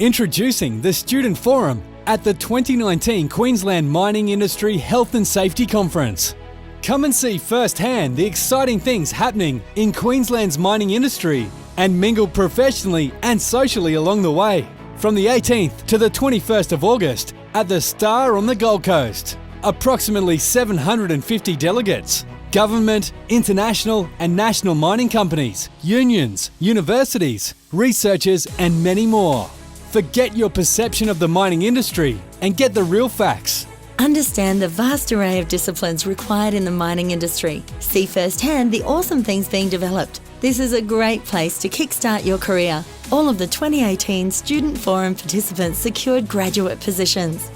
Introducing the Student Forum at the 2019 Queensland Mining Industry Health and Safety Conference. Come and see firsthand the exciting things happening in Queensland's mining industry and mingle professionally and socially along the way. From the 18th to the 21st of August at the Star on the Gold Coast. Approximately 750 delegates. Government, international and national mining companies, unions, universities, researchers and many more. Forget your perception of the mining industry and get the real facts. Understand the vast array of disciplines required in the mining industry. See firsthand the awesome things being developed. This is a great place to kickstart your career. All of the 2018 Student Forum participants secured graduate positions.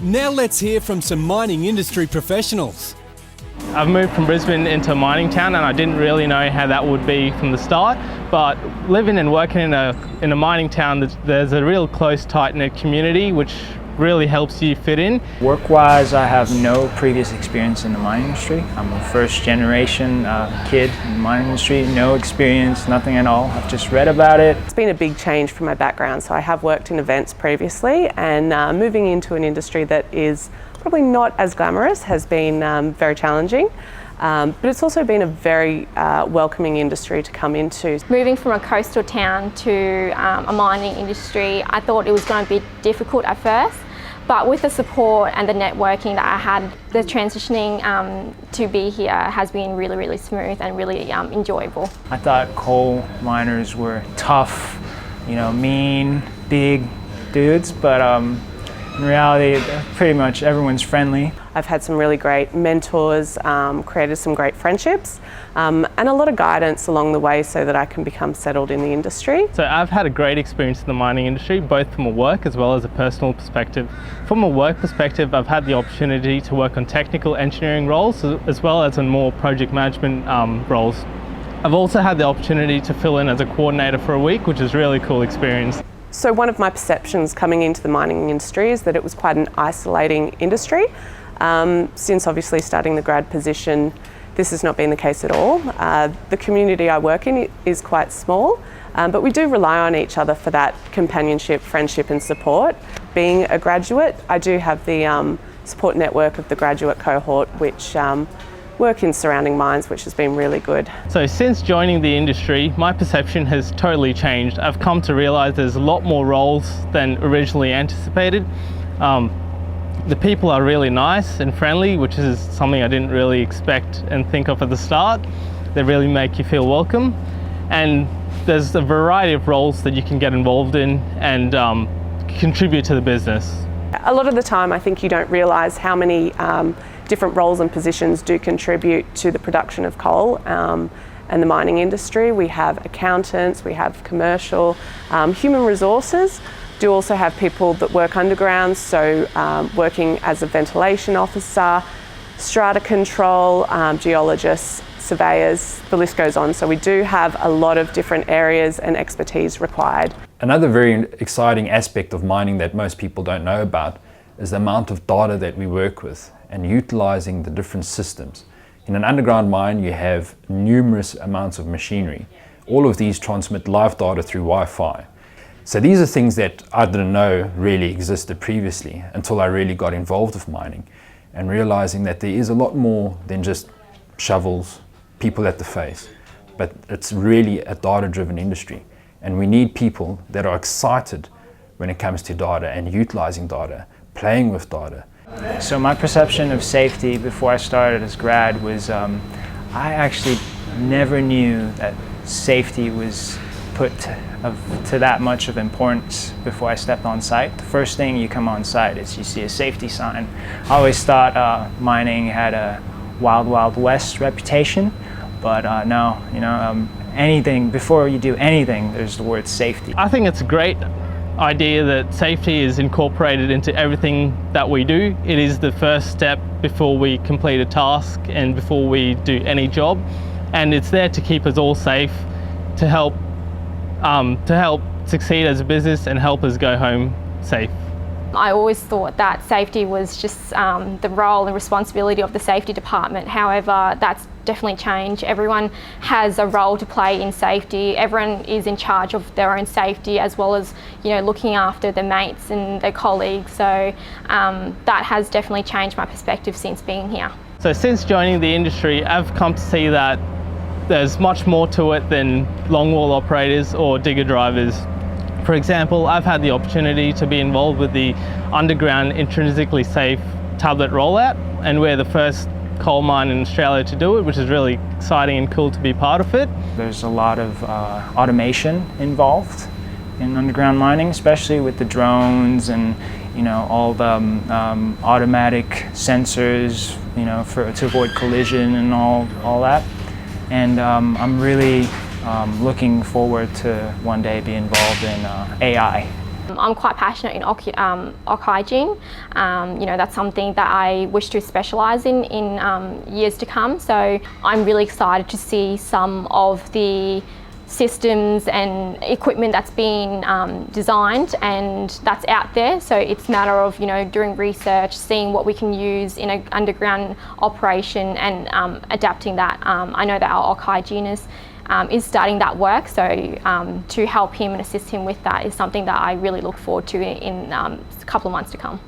Now let's hear from some mining industry professionals. I've moved from Brisbane into a mining town and I didn't really know how that would be from the start, but living and working in a mining town, there's a real close, tight-knit community which really helps you fit in. Work-wise, I have no previous experience in the mining industry. I'm a first-generation kid in the mining industry, no experience, nothing at all. I've just read about it. It's been a big change from my background, so I have worked in events previously, and moving into an industry that is probably not as glamorous has been very challenging. But it's also been a very welcoming industry to come into. Moving from a coastal town to a mining industry, I thought it was going to be difficult at first, but with the support and the networking that I had, the transitioning to be here has been really, really smooth and really enjoyable. I thought coal miners were tough, mean, big dudes, but in reality, pretty much everyone's friendly. I've had some really great mentors, created some great friendships, and a lot of guidance along the way so that I can become settled in the industry. So I've had a great experience in the mining industry, both from a work as well as a personal perspective. From a work perspective, I've had the opportunity to work on technical engineering roles as well as on more project management roles. I've also had the opportunity to fill in as a coordinator for a week, which is a really cool experience. So one of my perceptions coming into the mining industry is that it was quite an isolating industry. Since obviously starting the grad position, this has not been the case at all. The community I work in is quite small, but we do rely on each other for that companionship, friendship and support. Being a graduate, I do have the support network of the graduate cohort, which work in surrounding mines, which has been really good. So since joining the industry, my perception has totally changed. I've come to realise there's a lot more roles than originally anticipated. The people are really nice and friendly, which is something I didn't really expect and think of at the start. They really make you feel welcome. And there's a variety of roles that you can get involved in and contribute to the business. A lot of the time I think you don't realise how many different roles and positions do contribute to the production of coal and the mining industry. We have accountants, we have commercial, human resources. Do also have people that work underground, so working as a ventilation officer, strata control, geologists, surveyors, the list goes on. So we do have a lot of different areas and expertise required. Another very exciting aspect of mining that most people don't know about is the amount of data that we work with and utilizing the different systems. In an underground mine, you have numerous amounts of machinery. All of these transmit live data through Wi-Fi. So these are things that I didn't know really existed previously until I really got involved with mining and realizing that there is a lot more than just shovels, people at the face, but it's really a data-driven industry. And we need people that are excited when it comes to data and utilizing data, playing with data. So my perception of safety before I started as grad was I actually never knew that safety was put to that much of importance before I stepped on site. The first thing you come on site is you see a safety sign. I always thought mining had a wild, wild west reputation, but no, anything, before you do anything, there's the word safety. I think it's a great idea that safety is incorporated into everything that we do. It is the first step before we complete a task and before we do any job, and it's there to keep us all safe, to help succeed as a business and help us go home safe. I always thought that safety was just the role and responsibility of the safety department. However, that's definitely changed. Everyone has a role to play in safety. Everyone is in charge of their own safety, as well as, you know, looking after their mates and their colleagues. So that has definitely changed my perspective since being here. So since joining the industry, I've come to see that there's much more to it than longwall operators or digger drivers. For example, I've had the opportunity to be involved with the underground intrinsically safe tablet rollout, and we're the first coal mine in Australia to do it, which is really exciting and cool to be part of it. There's a lot of automation involved in underground mining, especially with the drones and, you know, all the automatic sensors, you know, to avoid collision and all that. And I'm really looking forward to one day be involved in AI. I'm quite passionate in occ hygiene. You know, that's something that I wish to specialise in years to come. So I'm really excited to see some of the systems and equipment that's been designed and that's out there. So it's a matter of, you know, doing research, seeing what we can use in an underground operation and adapting that. I know that our occ hygienist is starting that work, so to help him and assist him with that is something that I really look forward to in a couple of months to come.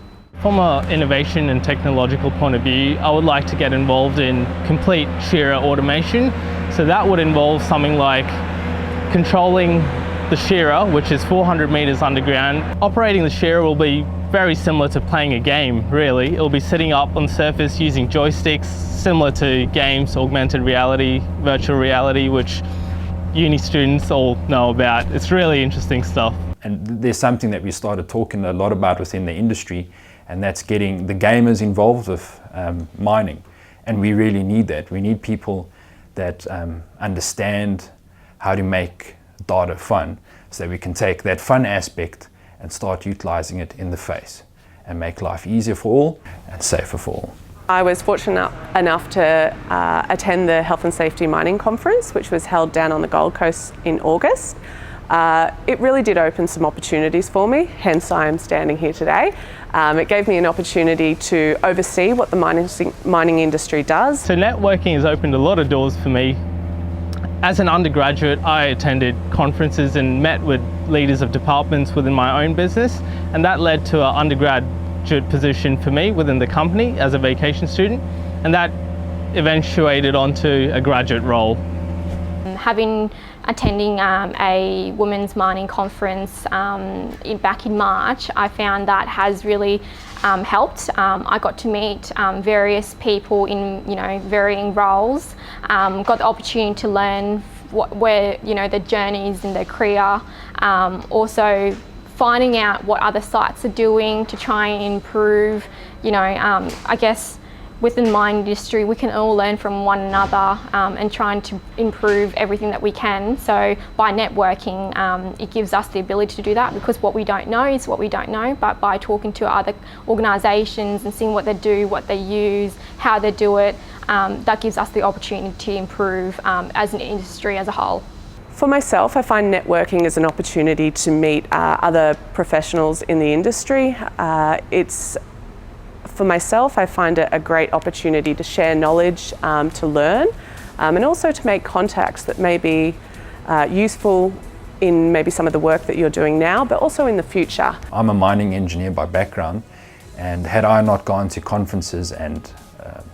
From an innovation and technological point of view, I would like to get involved in complete shearer automation. So that would involve something like controlling the shearer, which is 400 metres underground. Operating the shearer will be very similar to playing a game, really. It'll be sitting up on the surface using joysticks, similar to games, augmented reality, virtual reality, which uni students all know about. It's really interesting stuff. And there's something that we started talking a lot about within the industry, and that's getting the gamers involved with mining. And we really need that. We need people that understand how to make data fun, so that we can take that fun aspect and start utilizing it in the face and make life easier for all and safer for all. I was fortunate enough to attend the Health and Safety Mining Conference, which was held down on the Gold Coast in August. It really did open some opportunities for me, hence I am standing here today. It gave me an opportunity to oversee what the mining industry does. So networking has opened a lot of doors for me. As an undergraduate, I attended conferences and met with leaders of departments within my own business, and that led to an undergraduate position for me within the company as a vacation student, and that eventuated onto a graduate role. Attending a women's mining conference back in March, I found that has really helped. I got to meet various people in, you know, varying roles. Got the opportunity to learn where, you know, their journeys in their career. Also finding out what other sites are doing to try and improve. You know, I guess within the mining industry, we can all learn from one another and trying to improve everything that we can. So by networking, it gives us the ability to do that, because what we don't know is what we don't know, but by talking to other organisations and seeing what they do, what they use, how they do it, that gives us the opportunity to improve as an industry as a whole. For myself, I find networking as an opportunity to meet other professionals in the industry. For myself, I find it a great opportunity to share knowledge, to learn, and also to make contacts that may be useful in maybe some of the work that you're doing now, but also in the future. I'm a mining engineer by background, and had I not gone to conferences and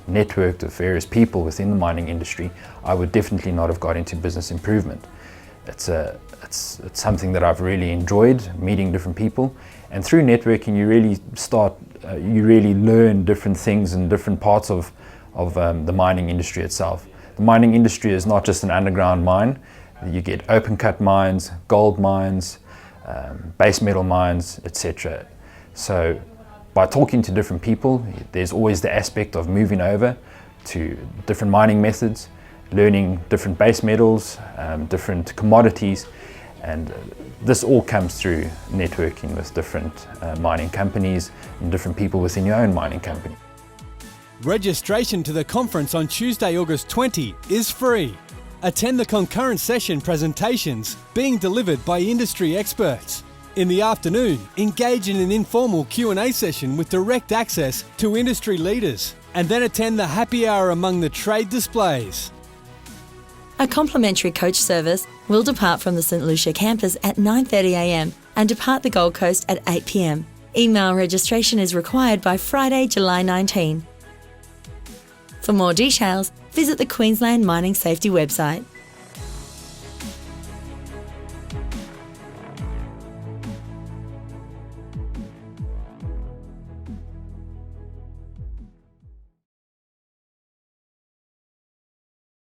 networked with various people within the mining industry, I would definitely not have got into business improvement. It's something that I've really enjoyed, meeting different people, and through networking you really learn different things in different parts of the mining industry itself. The mining industry is not just an underground mine. You get open cut mines, gold mines, base metal mines, etc. So by talking to different people, there's always the aspect of moving over to different mining methods, learning different base metals, different commodities, and this all comes through networking with different mining companies and different people within your own mining company. Registration to the conference on Tuesday, August 20 is free. Attend the concurrent session presentations being delivered by industry experts. In the afternoon, engage in an informal Q&A session with direct access to industry leaders. and then attend the happy hour among the trade displays. A complimentary coach service will depart from the St Lucia campus at 9:30am and depart the Gold Coast at 8pm. Email registration is required by Friday, July 19. For more details, visit the Queensland Mining Safety website.